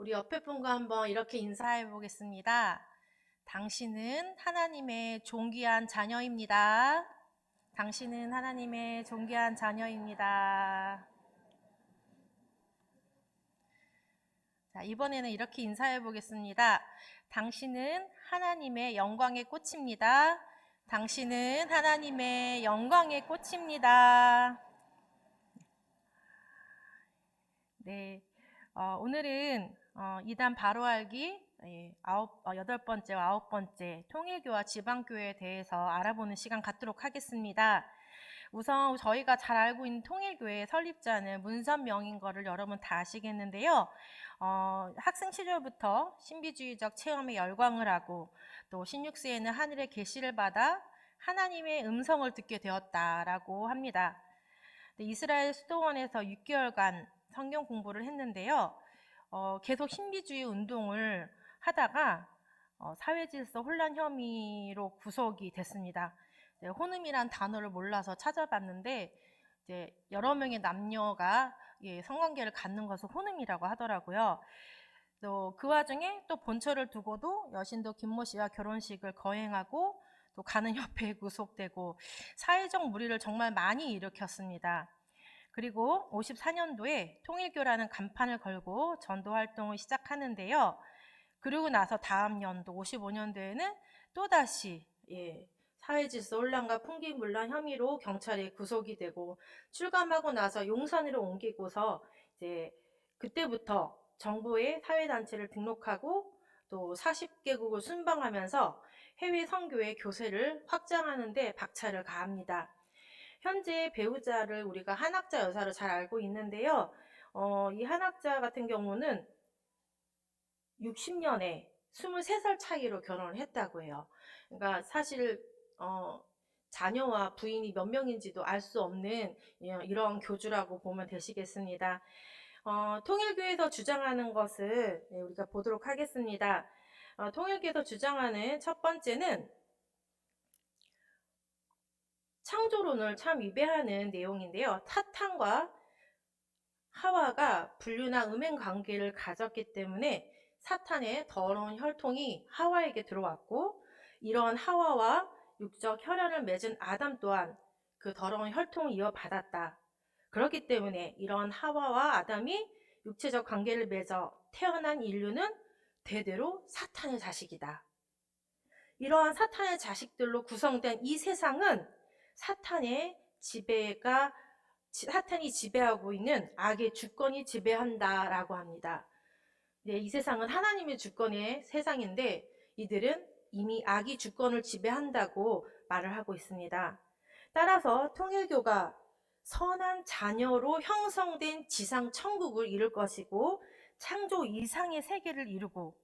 우리 옆에 분과 한번 이렇게 인사해 보겠습니다. 당신은 하나님의 존귀한 자녀입니다. 당신은 하나님의 존귀한 자녀입니다. 자, 이번에는 이렇게 인사해 보겠습니다. 당신은 하나님의 영광의 꽃입니다. 당신은 하나님의 영광의 꽃입니다. 네, 오늘은 이단 바로 알기 8번째와 9번째 통일교와 지방교회에 대해서 알아보는 시간 갖도록 하겠습니다. 우선 저희가 잘 알고 있는 통일교회의 설립자는 문선명인 거를 여러분 다 아시겠는데요. 학생 시절부터 신비주의적 체험에 열광을 하고 또 16세에는 하늘의 계시를 받아 하나님의 음성을 듣게 되었다라고 합니다. 이스라엘 수도원에서 6개월간 성경 공부를 했는데요. 계속 신비주의 운동을 하다가 사회질서 혼란 혐의로 구속이 됐습니다. 혼음이란 단어를 몰라서 찾아봤는데 이제 여러 명의 남녀가 성관계를 갖는 것을 혼음이라고 하더라고요. 또 그 와중에 또 본처를 두고도 여신도 김모 씨와 결혼식을 거행하고 또 가는 협회에 구속되고 사회적 물의를 정말 많이 일으켰습니다. 그리고 54년도에 통일교라는 간판을 걸고 전도 활동을 시작하는데요. 그리고 나서 다음 연도 55년도에는 또다시 사회질서 혼란과 풍기문란 혐의로 경찰에 구속이 되고 출감하고 나서 용산으로 옮기고서 이제 그때부터 정부의 사회단체를 등록하고 또 40개국을 순방하면서 해외 선교의 교세를 확장하는 데 박차를 가합니다. 현재 배우자를 우리가 한학자 여사로 잘 알고 있는데요. 이 한학자 같은 경우는 60년에 23살 차이로 결혼을 했다고 해요. 그러니까 사실 자녀와 부인이 몇 명인지도 알 수 없는 이런 교주라고 보면 되시겠습니다. 통일교에서 주장하는 것을 우리가 보도록 하겠습니다. 통일교에서 주장하는 첫 번째는 창조론을 참 위배하는 내용인데요. 사탄과 하와가 불륜한 음행 관계를 가졌기 때문에 사탄의 더러운 혈통이 하와에게 들어왔고 이런 하와와 육적 혈연을 맺은 아담 또한 그 더러운 혈통을 이어받았다. 그렇기 때문에 이런 하와와 아담이 육체적 관계를 맺어 태어난 인류는 대대로 사탄의 자식이다. 이러한 사탄의 자식들로 구성된 이 세상은 사탄이 지배하고 있는 악의 주권이 지배한다라고 합니다. 이 세상은 하나님의 주권의 세상인데 이들은 이미 악이 주권을 지배한다고 말을 하고 있습니다. 따라서 통일교가 선한 자녀로 형성된 지상 천국을 이룰 것이고 창조 이상의 세계를 이루고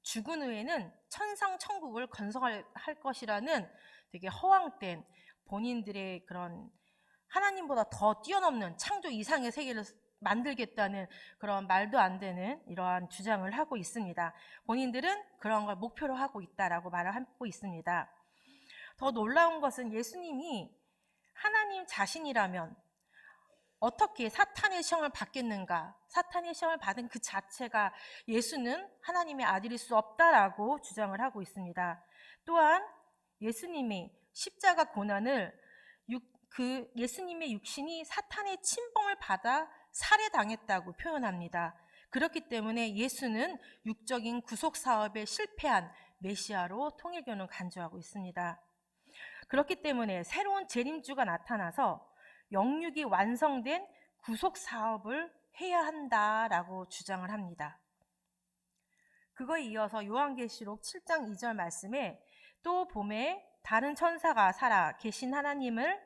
죽은 후에는 천상 천국을 건설할 것이라는 되게 허황된 본인들의 그런 하나님보다 더 뛰어넘는 창조 이상의 세계를 만들겠다는 그런 말도 안 되는 이러한 주장을 하고 있습니다. 본인들은 그런 걸 목표로 하고 있다라고 말을 하고 있습니다. 더 놀라운 것은 예수님이 하나님 자신이라면 어떻게 사탄의 시험을 받겠는가? 사탄의 시험을 받은 그 자체가 예수는 하나님의 아들일 수 없다라고 주장을 하고 있습니다. 또한 예수님이 십자가 고난을 예수님의 육신이 사탄의 침범을 받아 살해당했다고 표현합니다. 그렇기 때문에 예수는 육적인 구속 사업에 실패한 메시아로 통일교는 간주하고 있습니다. 그렇기 때문에 새로운 재림주가 나타나서 영육이 완성된 구속 사업을 해야 한다라고 주장을 합니다. 그거에 이어서 요한계시록 7장 2절 말씀에 또 봄에 다른 천사가 살아 계신 하나님의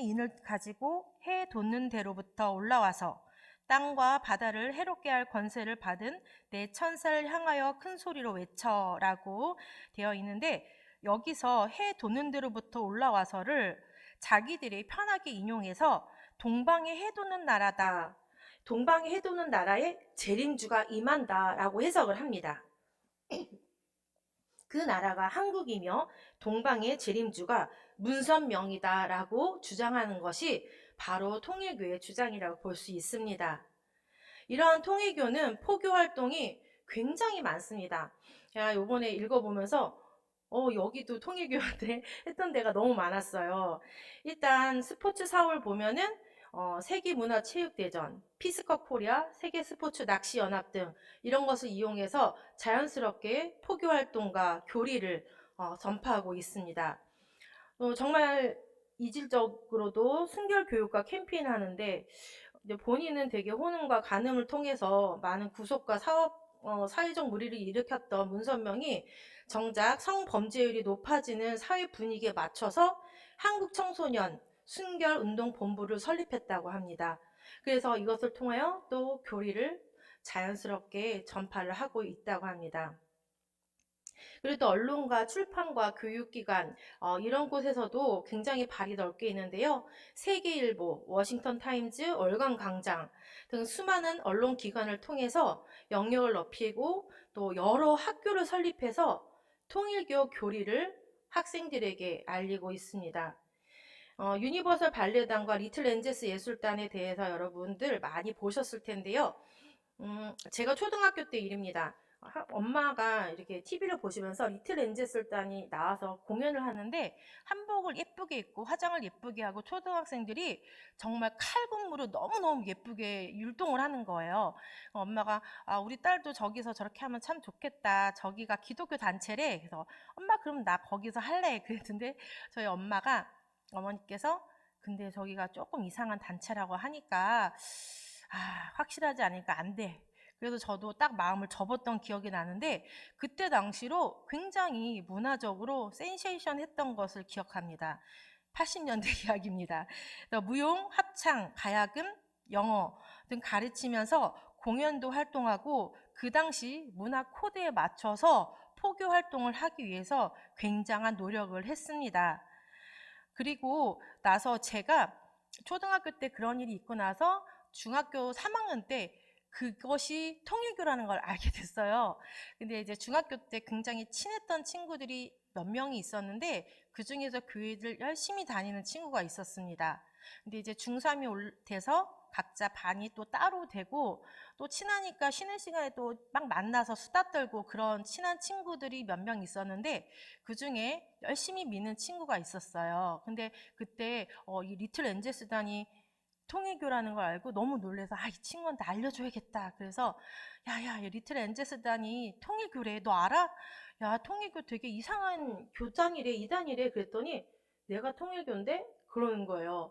인을 가지고 해 돋는 데로부터 올라와서 땅과 바다를 해롭게 할 권세를 받은 내 천사를 향하여 큰 소리로 외쳐라고 되어 있는데 여기서 해 돋는 데로부터 올라와서를 자기들이 편하게 인용해서 동방의 해 돋는 나라다. 동방의 해 돋는 나라에 재림주가 임한다라고 해석을 합니다. 그 나라가 한국이며 동방의 재림주가 문선명이다라고 주장하는 것이 바로 통일교의 주장이라고 볼 수 있습니다. 이러한 통일교는 포교 활동이 굉장히 많습니다. 제가 요번에 읽어보면서 여기도 통일교인데 했던 데가 너무 많았어요. 일단 스포츠 4월 보면은 세계문화체육대전, 피스컵 코리아, 세계스포츠 낚시연합 등 이런 것을 이용해서 자연스럽게 포교 활동과 교리를 전파하고 있습니다. 정말 이질적으로도 순결 교육과 캠페인을 하는데 본인은 되게 호능과 간음을 통해서 많은 구속과 사회적 물의를 일으켰던 문선명이 정작 성범죄율이 높아지는 사회 분위기에 맞춰서 한국청소년 순결운동본부를 설립했다고 합니다. 그래서 이것을 통하여 또 교리를 자연스럽게 전파를 하고 있다고 합니다. 그리고 또 언론과 출판과 교육기관 이런 곳에서도 굉장히 발이 넓게 있는데요. 세계일보, 워싱턴타임즈, 월간광장 등 수많은 언론기관을 통해서 영역을 넓히고 또 여러 학교를 설립해서 통일교 교리를 학생들에게 알리고 있습니다. 유니버설 발레단과 리틀 엔젤스 예술단에 대해서 여러분들 많이 보셨을 텐데요. 제가 초등학교 때 일입니다. 엄마가 이렇게 TV를 보시면서 리틀 엔젤스단이 나와서 공연을 하는데 한복을 예쁘게 입고 화장을 예쁘게 하고 초등학생들이 정말 칼군무로 너무너무 예쁘게 율동을 하는 거예요. 엄마가 우리 딸도 저기서 저렇게 하면 참 좋겠다. 저기가 기독교 단체래. 그래서 엄마 그럼 나 거기서 할래. 그랬는데 저희 어머니께서 근데 저기가 조금 이상한 단체라고 하니까 확실하지 않으니까 안 돼. 그래서 저도 딱 마음을 접었던 기억이 나는데 그때 당시로 굉장히 문화적으로 센세이션 했던 것을 기억합니다. 80년대 이야기입니다. 무용, 합창, 가야금, 영어 등 가르치면서 공연도 활동하고 그 당시 문화 코드에 맞춰서 포교 활동을 하기 위해서 굉장한 노력을 했습니다. 그리고 나서 제가 초등학교 때 그런 일이 있고 나서 중학교 3학년 때 그것이 통일교라는 걸 알게 됐어요. 근데 이제 중학교 때 굉장히 친했던 친구들이 몇 명이 있었는데 그 중에서 교회를 열심히 다니는 친구가 있었습니다. 근데 이제 중3이 돼서 각자 반이 또 따로 되고 또 친하니까 쉬는 시간에 또 막 만나서 수다 떨고 그런 친한 친구들이 몇 명 있었는데 그 중에 열심히 믿는 친구가 있었어요. 근데 그때 이 리틀 엔젤스단이 통일교라는 걸 알고 너무 놀래서 이 친구한테 알려줘야겠다. 그래서 야야 리틀 엔젤스단이 통일교래. 너 알아? 야 통일교 되게 이상한 교장이래 이단이래. 그랬더니 내가 통일교인데? 그러는 거예요.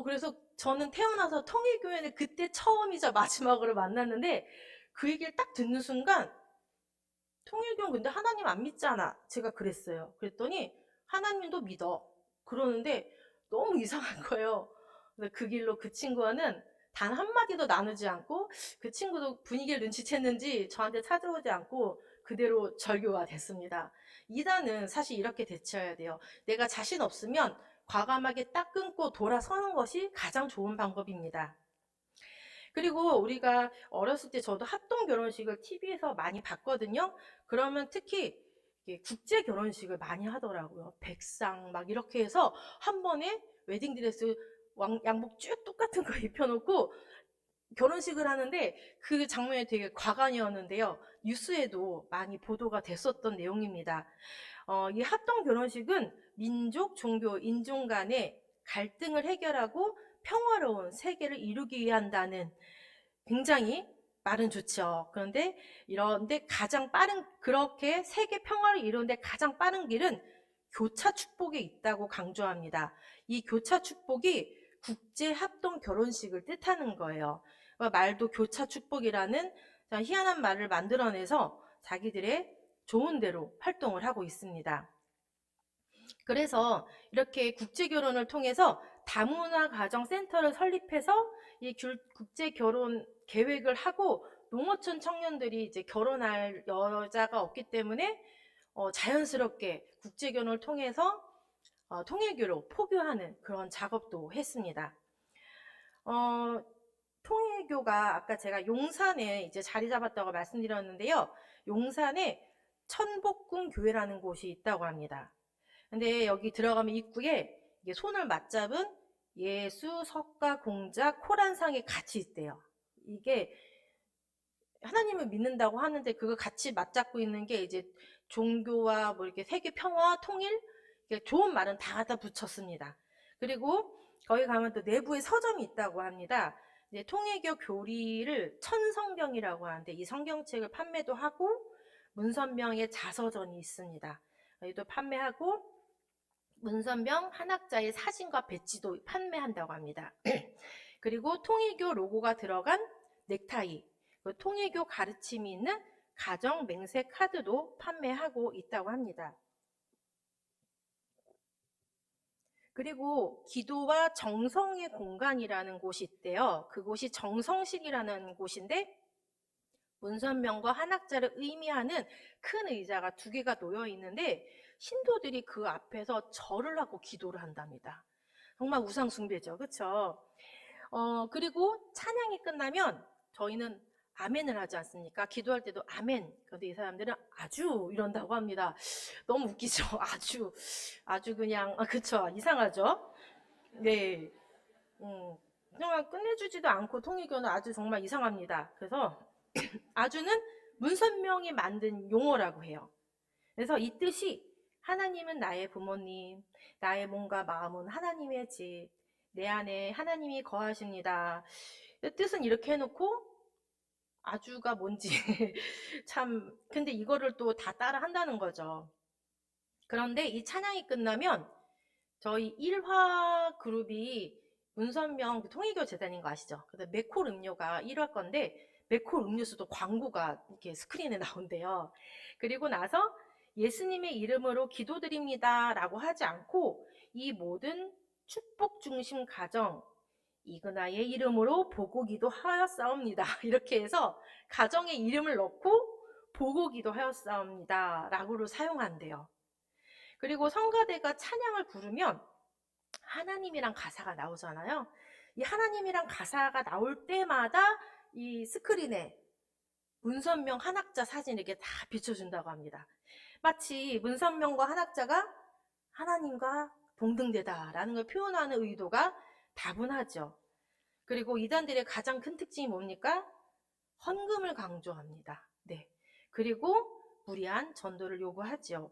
그래서 저는 태어나서 통일교회는 그때 처음이자 마지막으로 만났는데 그 얘기를 딱 듣는 순간 통일교는 근데 하나님 안 믿잖아. 제가 그랬어요. 그랬더니 하나님도 믿어. 그러는데 너무 이상한 거예요. 그 길로 그 친구와는 단 한마디도 나누지 않고 그 친구도 분위기를 눈치챘는지 저한테 찾아오지 않고 그대로 절교가 됐습니다. 이단은 사실 이렇게 대처해야 돼요. 내가 자신 없으면 과감하게 딱 끊고 돌아서는 것이 가장 좋은 방법입니다. 그리고 우리가 어렸을 때 저도 합동 결혼식을 TV에서 많이 봤거든요. 그러면 특히 국제 결혼식을 많이 하더라고요. 백상 막 이렇게 해서 한 번에 웨딩드레스 양복 쭉 똑같은 거 입혀놓고 결혼식을 하는데 그 장면이 되게 과관이었는데요. 뉴스에도 많이 보도가 됐었던 내용입니다. 이 합동 결혼식은 민족, 종교, 인종 간의 갈등을 해결하고 평화로운 세계를 이루기 위한다는 굉장히 말은 좋죠. 그런데 이런데 가장 빠른 그렇게 세계 평화를 이루는데 가장 빠른 길은 교차 축복에 있다고 강조합니다. 이 교차 축복이 국제 합동 결혼식을 뜻하는 거예요. 말도 교차 축복이라는 희한한 말을 만들어내서 자기들의 좋은 대로 활동을 하고 있습니다. 그래서 이렇게 국제 결혼을 통해서 다문화 가정 센터를 설립해서 이 국제 결혼 계획을 하고 농어촌 청년들이 이제 결혼할 여자가 없기 때문에 자연스럽게 국제 결혼을 통해서 통일교로 포교하는 그런 작업도 했습니다. 통일교가 아까 제가 용산에 이제 자리 잡았다고 말씀드렸는데요. 용산에 천복궁 교회라는 곳이 있다고 합니다. 근데 여기 들어가면 입구에 이게 손을 맞잡은 예수, 석가, 공자, 코란상이 같이 있대요. 이게 하나님을 믿는다고 하는데 그거 같이 맞잡고 있는 게 이제 종교와 뭐 이렇게 세계 평화, 통일, 이렇게 좋은 말은 다 갖다 붙였습니다. 그리고 거기 가면 또 내부에 서점이 있다고 합니다. 이제 통일교 교리를 천성경이라고 하는데 이 성경책을 판매도 하고 문선명의 자서전이 있습니다. 여기도 판매하고 문선명 한학자의 사진과 배지도 판매한다고 합니다. 그리고 통일교 로고가 들어간 넥타이, 통일교 가르침이 있는 가정 맹세 카드도 판매하고 있다고 합니다. 그리고 기도와 정성의 공간이라는 곳이 있대요. 그곳이 정성실이라는 곳인데 문선명과 한학자를 의미하는 큰 의자가 2개가 놓여 있는데 신도들이 그 앞에서 절을 하고 기도를 한답니다. 정말 우상 숭배죠. 그렇죠? 그리고 찬양이 끝나면 저희는 아멘을 하지 않습니까? 기도할 때도 아멘. 그런데 이 사람들은 아주 이런다고 합니다. 너무 웃기죠? 아주 그냥, 그쵸. 이상하죠? 네. 정말 끝내주지도 않고 통일교는 아주 정말 이상합니다. 그래서 아주는 문선명이 만든 용어라고 해요. 그래서 이 뜻이 하나님은 나의 부모님, 나의 몸과 마음은 하나님의 집, 내 안에 하나님이 거하십니다. 뜻은 이렇게 해놓고 아주가 뭔지 참 근데 이거를 또 다 따라 한다는 거죠. 그런데 이 찬양이 끝나면 저희 1화 그룹이 문선명 통일교 재단인 거 아시죠? 그래서 맥콜 음료가 1화 건데 맥콜 음료수도 광고가 이렇게 스크린에 나온대요. 그리고 나서 예수님의 이름으로 기도드립니다 라고 하지 않고 이 모든 축복 중심 가정 이그나의 이름으로 보고 기도하였사옵니다. 이렇게 해서 가정의 이름을 넣고 보고 기도하였사옵니다 라고를 사용한대요. 그리고 성가대가 찬양을 부르면 하나님이란 가사가 나오잖아요. 이 하나님이란 가사가 나올 때마다 이 스크린에 문선명 한학자 사진 이렇게 다 비춰준다고 합니다. 마치 문선명과 한학자가 하나님과 동등되다라는 걸 표현하는 의도가 다분하죠. 그리고 이단들의 가장 큰 특징이 뭡니까? 헌금을 강조합니다. 네. 그리고 무리한 전도를 요구하죠.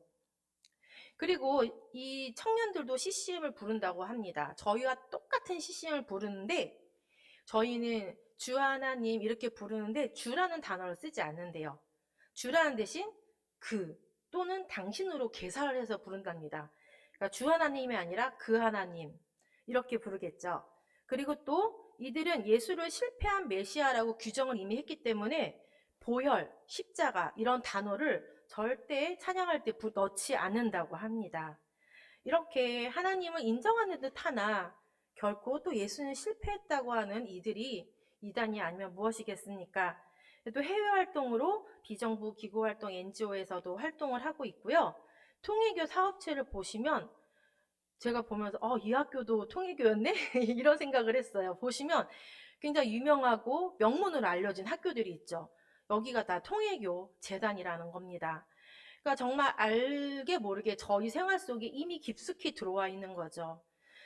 그리고 이 청년들도 CCM을 부른다고 합니다. 저희와 똑같은 CCM을 부르는데 저희는 주 하나님 이렇게 부르는데 주라는 단어를 쓰지 않는데요. 주라는 대신 그 또는 당신으로 개사를 해서 부른답니다. 그러니까 주 하나님이 아니라 그 하나님 이렇게 부르겠죠. 그리고 또 이들은 예수를 실패한 메시아라고 규정을 이미 했기 때문에 보혈, 십자가 이런 단어를 절대 찬양할 때 넣지 않는다고 합니다. 이렇게 하나님을 인정하는 듯 하나 결코 또 예수는 실패했다고 하는 이들이 이단이 아니면 무엇이겠습니까? 또 해외 활동으로 비정부 기구 활동 NGO에서도 활동을 하고 있고요. 통일교 사업체를 보시면 제가 보면서 이 학교도 통일교였네? 이런 생각을 했어요. 보시면 굉장히 유명하고 명문으로 알려진 학교들이 있죠. 여기가 다 통일교 재단이라는 겁니다. 그러니까 정말 알게 모르게 저희 생활 속에 이미 깊숙이 들어와 있는 거죠.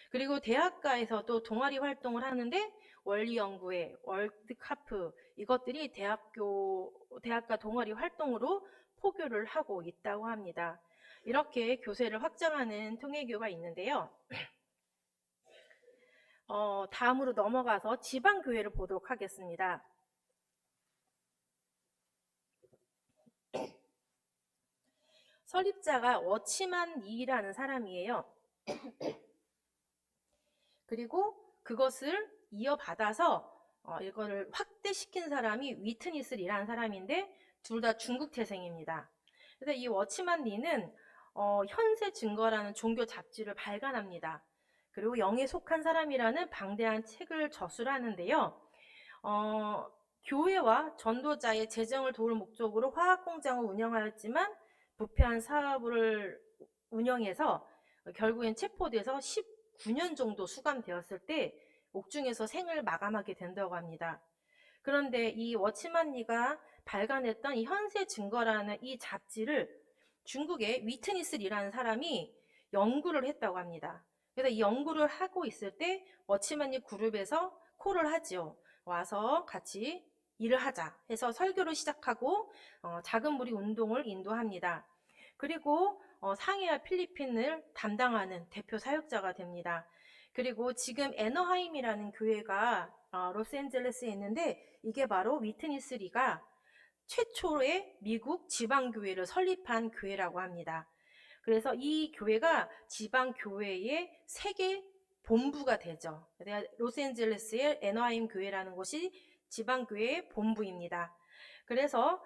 그리고 대학가에서도 동아리 활동을 하는데 원리연구회, 월드카프 이것들이 대학가 동아리 활동으로 포교를 하고 있다고 합니다. 이렇게 교세를 확장하는 통일교가 있는데요. 다음으로 넘어가서 지방교회를 보도록 하겠습니다. 설립자가 워치만 리라는 사람이에요. 그리고 그것을 이어받아서 이거를 확대시킨 사람이 위트니스 리라는 사람인데 둘 다 중국 태생입니다. 그래서 이 워치만 리는 현세 증거라는 종교 잡지를 발간합니다. 그리고 영에 속한 사람이라는 방대한 책을 저술하는데요. 교회와 전도자의 재정을 도울 목적으로 화학공장을 운영하였지만 부패한 사업을 운영해서 결국엔 체포돼서 19년 정도 수감되었을 때 옥중에서 생을 마감하게 된다고 합니다. 그런데 이 워치만 리가 발간했던 이 현세 증거라는 이 잡지를 중국의 위트니스 리라는 사람이 연구를 했다고 합니다. 그래서 이 연구를 하고 있을 때 워치만 리 그룹에서 콜을 하죠. 와서 같이 일을 하자 해서 설교를 시작하고 작은 무리 운동을 인도합니다. 그리고 상해와 필리핀을 담당하는 대표 사역자가 됩니다. 그리고 지금 애너하임이라는 교회가 로스앤젤레스에 있는데 이게 바로 위트니스 리가 최초의 미국 지방교회를 설립한 교회라고 합니다. 그래서 이 교회가 지방교회의 세계 본부가 되죠. 로스앤젤레스의 애너하임 교회라는 곳이 지방교회의 본부입니다. 그래서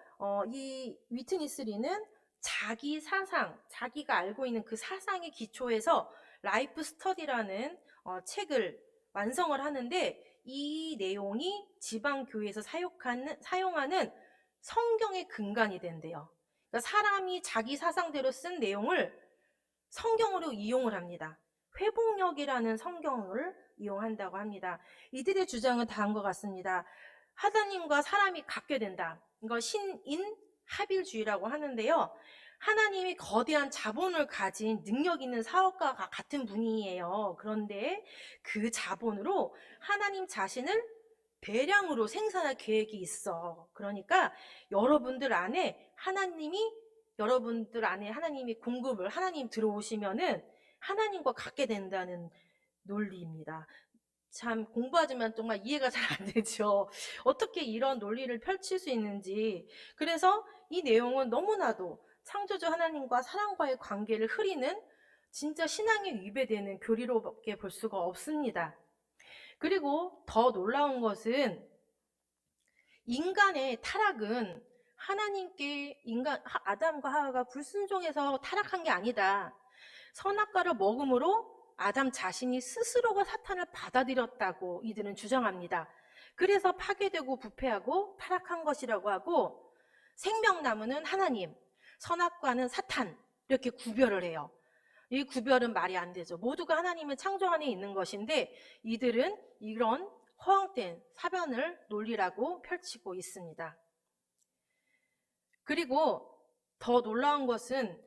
이 위트니스 리는 자기 사상, 자기가 알고 있는 그 사상에 기초해서 라이프 스터디라는 책을 완성을 하는데 이 내용이 지방교회에서 사용하는 성경의 근간이 된대요. 그러니까 사람이 자기 사상대로 쓴 내용을 성경으로 이용을 합니다. 회복력이라는 성경을 이용한다고 합니다. 이들의 주장은 다음과 같습니다. 하나님과 사람이 같게 된다. 이거 신인 합일주의라고 하는데요. 하나님이 거대한 자본을 가진 능력 있는 사업가가 같은 분이에요. 그런데 그 자본으로 하나님 자신을 대량으로 생산할 계획이 있어. 그러니까 여러분들 안에 하나님이 공급을, 하나님 들어오시면은 하나님과 같게 된다는 논리입니다. 참 공부하지만 정말 이해가 잘 안 되죠. 어떻게 이런 논리를 펼칠 수 있는지. 그래서 이 내용은 너무나도 창조주 하나님과 사람과의 관계를 흐리는 진짜 신앙에 위배되는 교리로밖에 볼 수가 없습니다. 그리고 더 놀라운 것은 인간의 타락은 아담과 하와가 불순종해서 타락한 게 아니다. 선악과를 먹음으로 아담 자신이 스스로가 사탄을 받아들였다고 이들은 주장합니다. 그래서 파괴되고 부패하고 타락한 것이라고 하고 생명나무는 하나님, 선악과는 사탄 이렇게 구별을 해요. 이 구별은 말이 안 되죠. 모두가 하나님의 창조 안에 있는 것인데 이들은 이런 허황된 사변을 논리라고 펼치고 있습니다. 그리고 더 놀라운 것은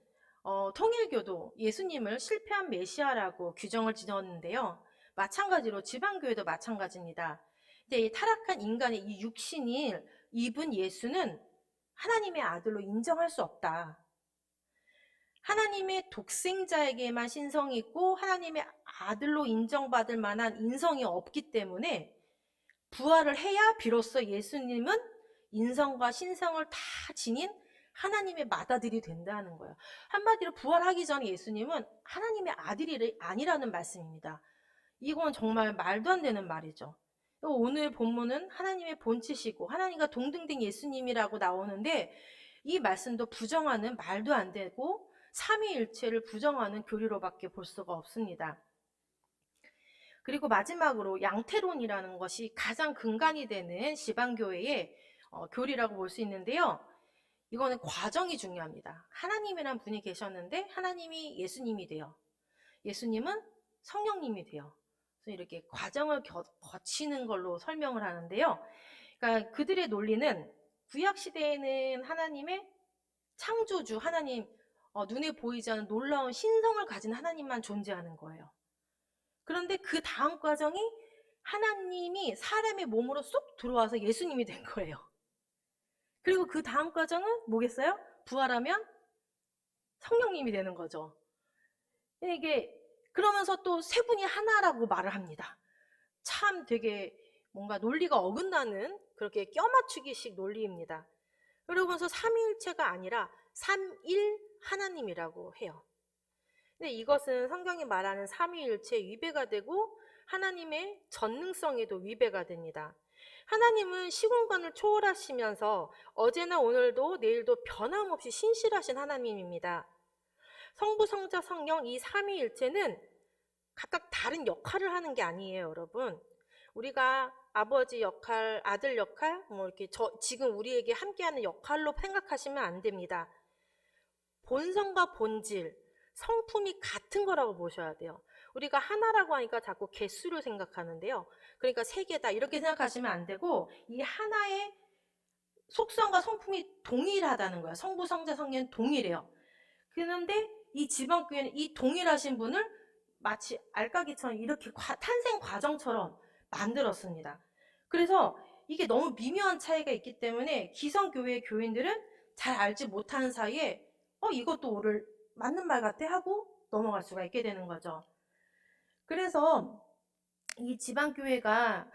통일교도 예수님을 실패한 메시아라고 규정을 지었는데요. 마찬가지로 지방교회도 마찬가지입니다. 근데 이 타락한 인간의 이 육신을 입은 예수는 하나님의 아들로 인정할 수 없다. 하나님의 독생자에게만 신성이 있고 하나님의 아들로 인정받을 만한 인성이 없기 때문에 부활을 해야 비로소 예수님은 인성과 신성을 다 지닌 하나님의 맏아들이 된다는 거예요. 한마디로 부활하기 전에 예수님은 하나님의 아들이 아니라는 말씀입니다. 이건 정말 말도 안 되는 말이죠. 오늘 본문은 하나님의 본체시고 하나님과 동등된 예수님이라고 나오는데 이 말씀도 부정하는 말도 안 되고 삼위일체를 부정하는 교리로밖에 볼 수가 없습니다. 그리고 마지막으로 양태론이라는 것이 가장 근간이 되는 지방교회의 교리라고 볼 수 있는데요. 이거는 과정이 중요합니다. 하나님이란 분이 계셨는데 하나님이 예수님이 돼요. 예수님은 성령님이 돼요. 그래서 이렇게 과정을 거치는 걸로 설명을 하는데요. 그러니까 그들의 논리는 구약시대에는 하나님의 창조주, 하나님, 눈에 보이지 않는 놀라운 신성을 가진 하나님만 존재하는 거예요. 그런데 그 다음 과정이 하나님이 사람의 몸으로 쏙 들어와서 예수님이 된 거예요. 그리고 그 다음 과정은 뭐겠어요? 부활하면 성령님이 되는 거죠. 이게 그러면서 또 세 분이 하나라고 말을 합니다. 참 되게 뭔가 논리가 어긋나는 그렇게 껴맞추기식 논리입니다. 그러면서 삼위일체가 아니라 삼일 하나님이라고 해요. 근데 이것은 성경이 말하는 삼위일체에 위배가 되고 하나님의 전능성에도 위배가 됩니다. 하나님은 시공간을 초월하시면서 어제나 오늘도 내일도 변함없이 신실하신 하나님입니다. 성부, 성자, 성령 이 삼위일체는 각각 다른 역할을 하는 게 아니에요, 여러분. 우리가 아버지 역할, 아들 역할, 이렇게 지금 우리에게 함께하는 역할로 생각하시면 안 됩니다. 본성과 본질, 성품이 같은 거라고 보셔야 돼요. 우리가 하나라고 하니까 자꾸 개수를 생각하는데요. 그러니까 세 개다 이렇게 생각하시면 안 되고 이 하나의 속성과 성품이 동일하다는 거예요. 성부, 성자, 성령은 동일해요. 그런데 이 지방교회는 이 동일하신 분을 마치 알까기처럼 이렇게 탄생 과정처럼 만들었습니다. 그래서 이게 너무 미묘한 차이가 있기 때문에 기성교회 교인들은 잘 알지 못하는 사이에 이것도 오를 맞는 말 같아 하고 넘어갈 수가 있게 되는 거죠. 그래서 이 지방교회가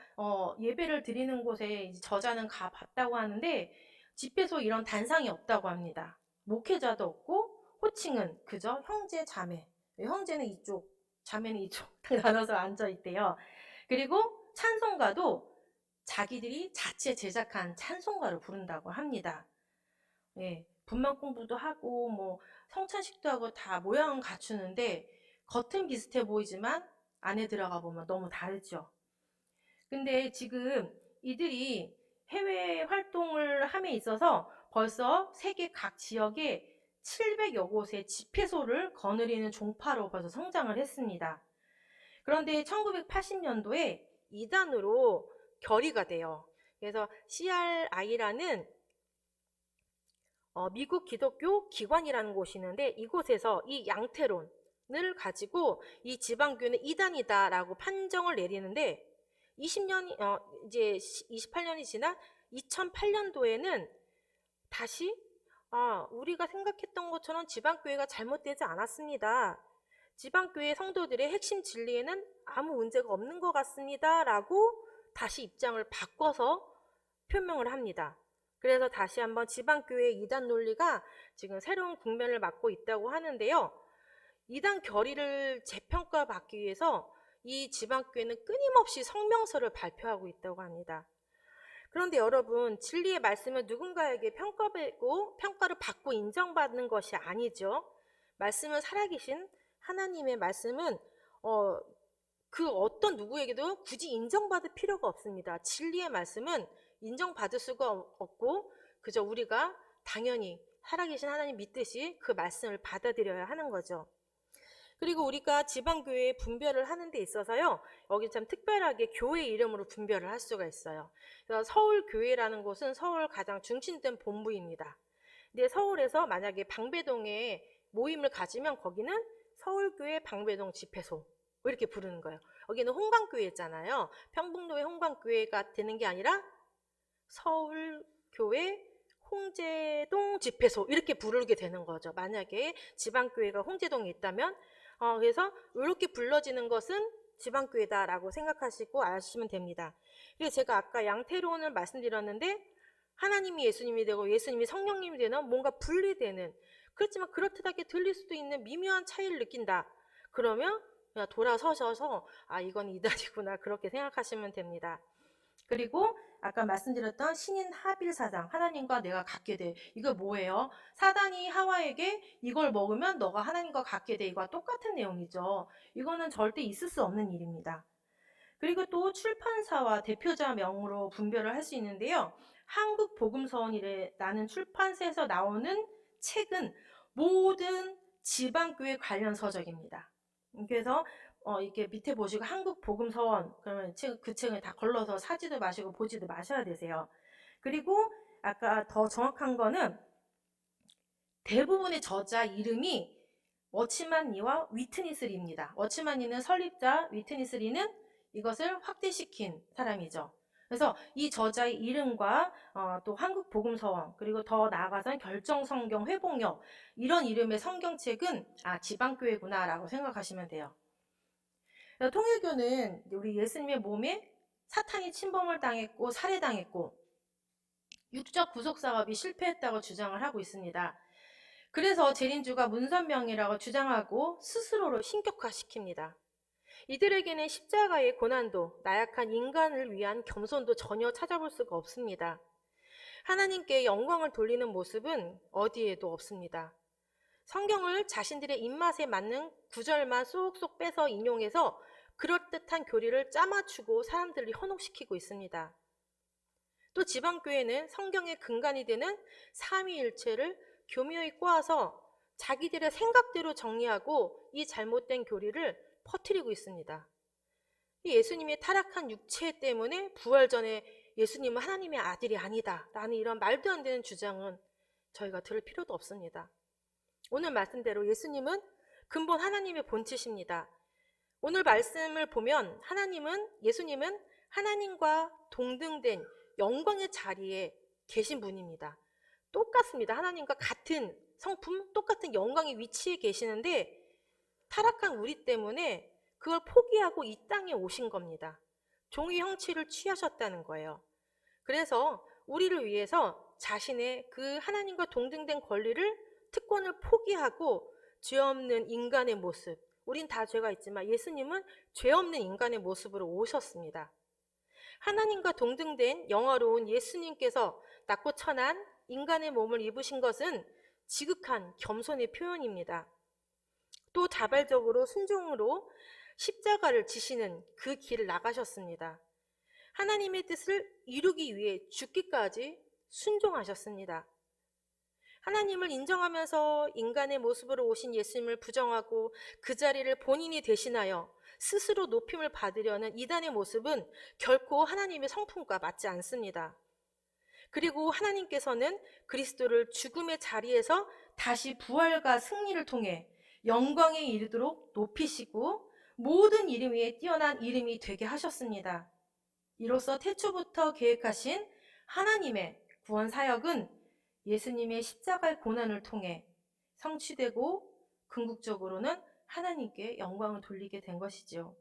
예배를 드리는 곳에 이제 저자는 가봤다고 하는데 집회소 이런 단상이 없다고 합니다. 목회자도 없고 호칭은 그저 형제 자매, 형제는 이쪽 자매는 이쪽 나눠서 앉아 있대요. 그리고 찬송가도 자기들이 자체 제작한 찬송가를 부른다고 합니다. 예, 분만 공부도 하고 뭐 성찬식도 하고 다 모양은 갖추는데 겉은 비슷해 보이지만 안에 들어가 보면 너무 다르죠. 근데 지금 이들이 해외 활동을 함에 있어서 벌써 세계 각 지역에 700여 곳의 집회소를 거느리는 종파로 벌써 성장을 했습니다. 그런데 1980년도에 이단으로 결의가 돼요. 그래서 CRI라는 미국 기독교 기관이라는 곳이 있는데 이곳에서 이 양태론을 가지고 이 지방교회는 이단이다라고 판정을 내리는데 28년이 지난 2008년도에는 다시 우리가 생각했던 것처럼 지방교회가 잘못되지 않았습니다. 지방교회 성도들의 핵심 진리에는 아무 문제가 없는 것 같습니다. 라고 다시 입장을 바꿔서 표명을 합니다. 그래서 다시 한번 지방교회 이단 논리가 지금 새로운 국면을 맞고 있다고 하는데요. 이단 결의를 재평가받기 위해서 이 지방교회는 끊임없이 성명서를 발표하고 있다고 합니다. 그런데 여러분, 진리의 말씀은 누군가에게 평가를 받고 인정받는 것이 아니죠. 말씀은 살아계신 하나님의 말씀은 그 어떤 누구에게도 굳이 인정받을 필요가 없습니다. 진리의 말씀은 인정받을 수가 없고 그저 우리가 당연히 살아계신 하나님 믿듯이 그 말씀을 받아들여야 하는 거죠. 그리고 우리가 지방교회에 분별을 하는 데 있어서요, 여기 참 특별하게 교회 이름으로 분별을 할 수가 있어요. 그래서 서울교회라는 곳은 서울 가장 중심된 본부입니다. 근데 서울에서 만약에 방배동에 모임을 가지면 거기는 서울교회 방배동 집회소 이렇게 부르는 거예요. 여기는 홍강교회잖아요. 평북로의 홍강교회가 되는 게 아니라 서울교회 홍제동 집회소 이렇게 부르게 되는 거죠. 만약에 지방교회가 홍제동에 있다면 그래서 이렇게 불러지는 것은 지방교회다라고 생각하시고 아시면 됩니다. 그래서 제가 아까 양태론을 말씀드렸는데 하나님이 예수님이 되고 예수님이 성령님이 되는 뭔가 분리되는, 그렇지만 그렇듯하게 들릴 수도 있는 미묘한 차이를 느낀다. 그러면 그냥 돌아서셔서 이건 이단이구나 그렇게 생각하시면 됩니다. 그리고 아까 말씀드렸던 신인 하빌 사장, 하나님과 내가 같게 돼. 이거 뭐예요? 사단이 하와에게 이걸 먹으면 너가 하나님과 같게 돼. 이거와 똑같은 내용이죠. 이거는 절대 있을 수 없는 일입니다. 그리고 또 출판사와 대표자 명으로 분별을 할 수 있는데요. 한국복음서원이라는 출판사에서 나오는 책은 모든 지방교회 관련 서적입니다. 그래서 이렇게 밑에 보시고 한국복음서원 그러면 그 책을 다 걸러서 사지도 마시고 보지도 마셔야 되세요. 그리고 아까 더 정확한 거는 대부분의 저자 이름이 워치만 리와 위트니스 리입니다. 워치만 리는 설립자, 위트니스 리는 이것을 확대시킨 사람이죠. 그래서 이 저자의 이름과 또 한국복음서원 그리고 더 나아가서는 결정성경 회복력 이런 이름의 성경책은 지방교회구나 라고 생각하시면 돼요. 통일교는 우리 예수님의 몸에 사탄이 침범을 당했고 살해당했고 육적 구속사업이 실패했다고 주장을 하고 있습니다. 그래서 재림주가 문선명이라고 주장하고 스스로를 신격화시킵니다. 이들에게는 십자가의 고난도, 나약한 인간을 위한 겸손도 전혀 찾아볼 수가 없습니다. 하나님께 영광을 돌리는 모습은 어디에도 없습니다. 성경을 자신들의 입맛에 맞는 구절만 쏙쏙 빼서 인용해서 그럴듯한 교리를 짜맞추고 사람들을 현혹시키고 있습니다. 또 지방교회는 성경의 근간이 되는 삼위일체를 교묘히 꼬아서 자기들의 생각대로 정리하고 이 잘못된 교리를 퍼뜨리고 있습니다. 예수님의 타락한 육체 때문에 부활 전에 예수님은 하나님의 아들이 아니다 라는 이런 말도 안 되는 주장은 저희가 들을 필요도 없습니다. 오늘 말씀대로 예수님은 근본 하나님의 본체십니다. 오늘 말씀을 보면 예수님은 하나님과 동등된 영광의 자리에 계신 분입니다. 똑같습니다. 하나님과 같은 성품, 똑같은 영광의 위치에 계시는데 타락한 우리 때문에 그걸 포기하고 이 땅에 오신 겁니다. 종의 형체를 취하셨다는 거예요. 그래서 우리를 위해서 자신의 그 하나님과 동등된 권리를, 특권을 포기하고 죄 없는 인간의 모습, 우린 다 죄가 있지만 예수님은 죄 없는 인간의 모습으로 오셨습니다. 하나님과 동등된 영화로운 예수님께서 낮고 천한 인간의 몸을 입으신 것은 지극한 겸손의 표현입니다. 또 자발적으로 순종으로 십자가를 지시는 그 길을 나가셨습니다. 하나님의 뜻을 이루기 위해 죽기까지 순종하셨습니다. 하나님을 인정하면서 인간의 모습으로 오신 예수님을 부정하고 그 자리를 본인이 대신하여 스스로 높임을 받으려는 이단의 모습은 결코 하나님의 성품과 맞지 않습니다. 그리고 하나님께서는 그리스도를 죽음의 자리에서 다시 부활과 승리를 통해 영광에 이르도록 높이시고 모든 이름 위에 뛰어난 이름이 되게 하셨습니다. 이로써 태초부터 계획하신 하나님의 구원 사역은 예수님의 십자가의 고난을 통해 성취되고 궁극적으로는 하나님께 영광을 돌리게 된 것이죠.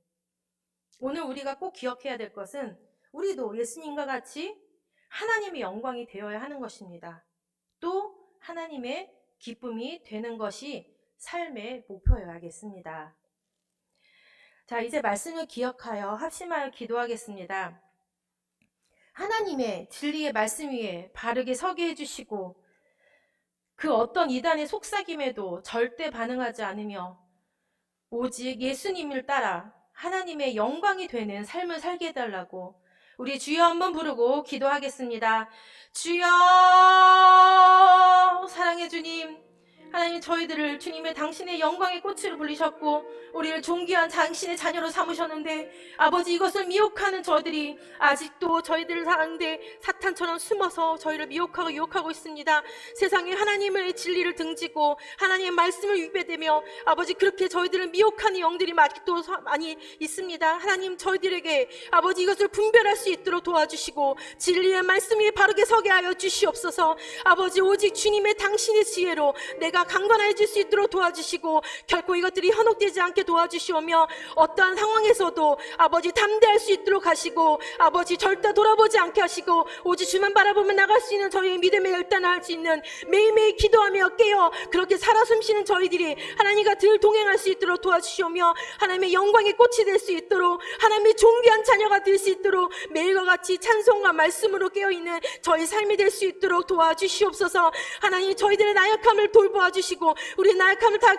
오늘 우리가 꼭 기억해야 될 것은 우리도 예수님과 같이 하나님의 영광이 되어야 하는 것입니다. 또 하나님의 기쁨이 되는 것이 삶의 목표여야겠습니다. 자, 이제 말씀을 기억하여 합심하여 기도하겠습니다. 하나님의 진리의 말씀 위에 바르게 서게 해주시고 그 어떤 이단의 속삭임에도 절대 반응하지 않으며 오직 예수님을 따라 하나님의 영광이 되는 삶을 살게 해달라고 우리 주여 한번 부르고 기도하겠습니다. 주여, 사랑의 주님, 하나님, 저희들을 주님의 당신의 영광의 꽃으로 불리셨고 우리를 존귀한 당신의 자녀로 삼으셨는데 아버지, 이것을 미혹하는 저들이 아직도 저희들을 상대 사탄처럼 숨어서 저희를 미혹하고 유혹하고 있습니다. 세상에 하나님의 진리를 등지고 하나님의 말씀을 위배되며 아버지, 그렇게 저희들을 미혹하는 영들이 아직도 많이 있습니다. 하나님, 저희들에게 아버지 이것을 분별할 수 있도록 도와주시고 진리의 말씀이 바르게 서게 하여 주시옵소서. 아버지, 오직 주님의 당신의 지혜로 내가 강건해질 수 있도록 도와주시고 결코 이것들이 현혹되지 않게 도와주시오며 어떠한 상황에서도 아버지 담대할 수 있도록 하시고 아버지 절대 돌아보지 않게 하시고 오직 주만 바라보며 나갈 수 있는 저희의 믿음에 일단할 수 있는 매일매일 기도하며 깨어 그렇게 살아 숨쉬는 저희들이 하나님과 늘 동행할 수 있도록 도와주시오며 하나님의 영광의 꽃이 될 수 있도록 하나님의 존귀한 자녀가 될 수 있도록 매일과 같이 찬송과 말씀으로 깨어있는 저희 삶이 될 수 있도록 도와주시옵소서. 하나님, 저희들의 나약함을 돌보아주시고 우리의 나약함을 다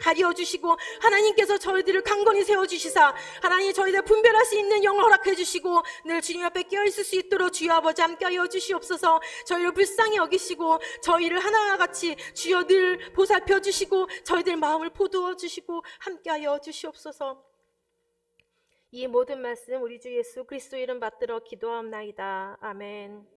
가려주시고 하나님께서 저희들을 강건히 세워주시사 하나님, 저희들 분별할 수 있는 영을 허락해 주시고 늘 주님 앞에 깨어있을 수 있도록 주여 아버지 함께하여 주시옵소서. 저희를 불쌍히 여기시고 저희를 하나와 같이 주여 늘 보살펴 주시고 저희들 마음을 포도어 주시고 함께하여 주시옵소서. 이 모든 말씀 우리 주 예수 그리스도 이름 받들어 기도하옵나이다. 아멘.